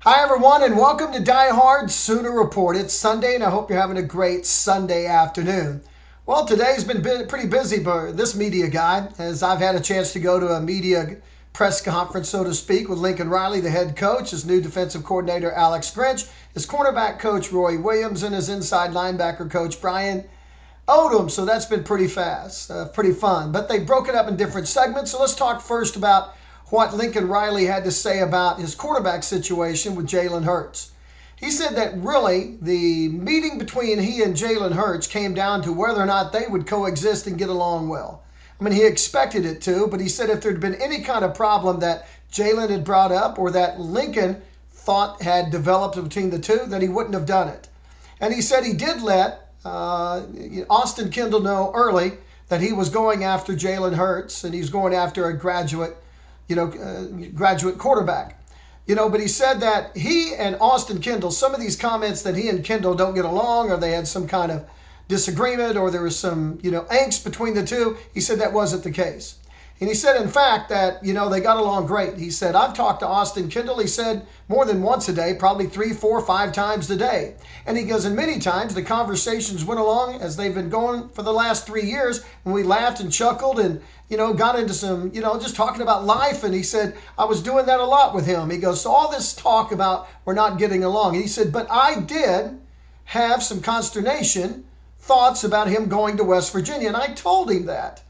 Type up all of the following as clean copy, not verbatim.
Hi, everyone, and welcome to Die Hard Sooner Report. It's Sunday, and I hope you're having a great Sunday afternoon. Well, today's been pretty busy for this media guy, as I've had a chance to go to a media press conference, so to speak, with Lincoln Riley, the head coach, his new defensive coordinator, Alex Grinch, his cornerback coach, Roy Williams, and his inside linebacker coach, Brian Odom. So that's been pretty pretty fun. But they broke it up in different segments. So let's talk first about what Lincoln Riley had to say about his quarterback situation with Jalen Hurts. He said that really the meeting between he and Jalen Hurts came down to whether or not they would coexist and get along well. I mean, he expected it to, but he said if there'd been any kind of problem that Jalen had brought up or that Lincoln thought had developed between the two, then he wouldn't have done it. And he said he did let Austin Kendall know early that he was going after Jalen Hurts and he's going after a graduate quarterback. But he said that he and Austin Kendall, some of these comments that he and Kendall don't get along or they had some kind of disagreement or there was some, angst between the two, he said that wasn't the case. And he said, in fact, that, they got along great. He said, I've talked to Austin Kendall, he said, more than once a day, probably 3, 4, 5 times a day. And he goes, and many times the conversations went along as they've been going for the last 3 years, and we laughed and chuckled and, got into some, just talking about life. And he said, I was doing that a lot with him. He goes, so all this talk about we're not getting along. And he said, but I did have some consternation, thoughts about him going to West Virginia. And I told him that.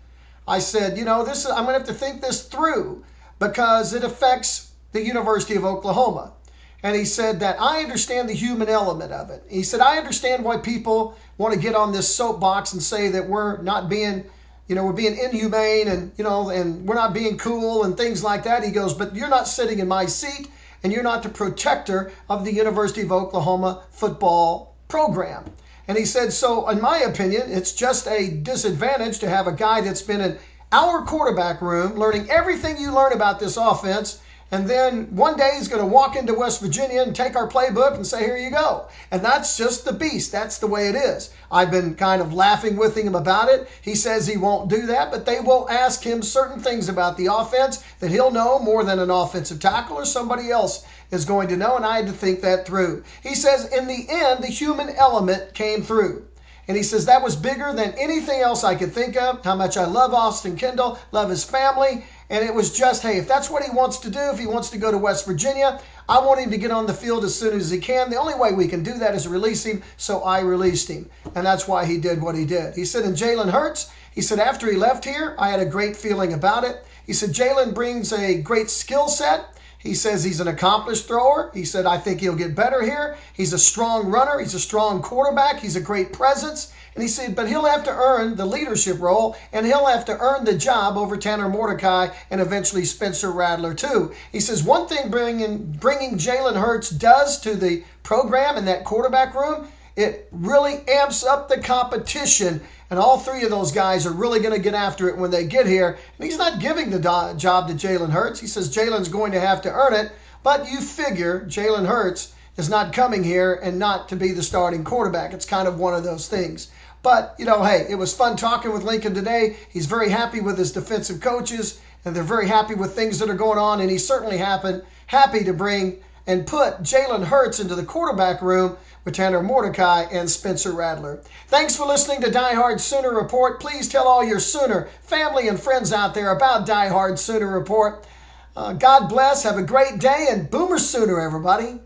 I said, I'm going to have to think this through because it affects the University of Oklahoma. And he said that I understand the human element of it. He said, I understand why people want to get on this soapbox and say that we're not being, we're being inhumane and, and we're not being cool and things like that. He goes, but you're not sitting in my seat and you're not the protector of the University of Oklahoma football program. And he said, so in my opinion, it's just a disadvantage to have a guy that's been in our quarterback room learning everything you learn about this offense. And then one day he's going to walk into West Virginia and take our playbook and say, here you go. And that's just the beast. That's the way it is. I've been kind of laughing with him about it. He says he won't do that, but they will ask him certain things about the offense that he'll know more than an offensive tackle or somebody else is going to know. And I had to think that through. He says, in the end, the human element came through. And he says, that was bigger than anything else I could think of, how much I love Austin Kendall, love his family. And it was just, hey, if that's what he wants to do, if he wants to go to West Virginia, I want him to get on the field as soon as he can. The only way we can do that is release him, so I released him. And that's why he did what he did. He said, in Jalen Hurts, he said, after he left here, I had a great feeling about it. He said, Jalen brings a great skill set. He says he's an accomplished thrower. He said, I think he'll get better here. He's a strong runner. He's a strong quarterback. He's a great presence. And he said, but he'll have to earn the leadership role, and he'll have to earn the job over Tanner Mordecai and eventually Spencer Rattler too. He says, one thing bringing Jalen Hurts does to the program in that quarterback room, it really amps up the competition. And all three of those guys are really going to get after it when they get here. And he's not giving the job to Jalen Hurts. He says Jalen's going to have to earn it. But you figure Jalen Hurts is not coming here and not to be the starting quarterback. It's kind of one of those things. But, hey, it was fun talking with Lincoln today. He's very happy with his defensive coaches, and they're very happy with things that are going on. And he's certainly happy to bring and put Jalen Hurts into the quarterback room with Tanner Mordecai and Spencer Rattler. Thanks for listening to Die Hard Sooner Report. Please tell all your Sooner family and friends out there about Die Hard Sooner Report. God bless. Have a great day, and Boomer Sooner, everybody.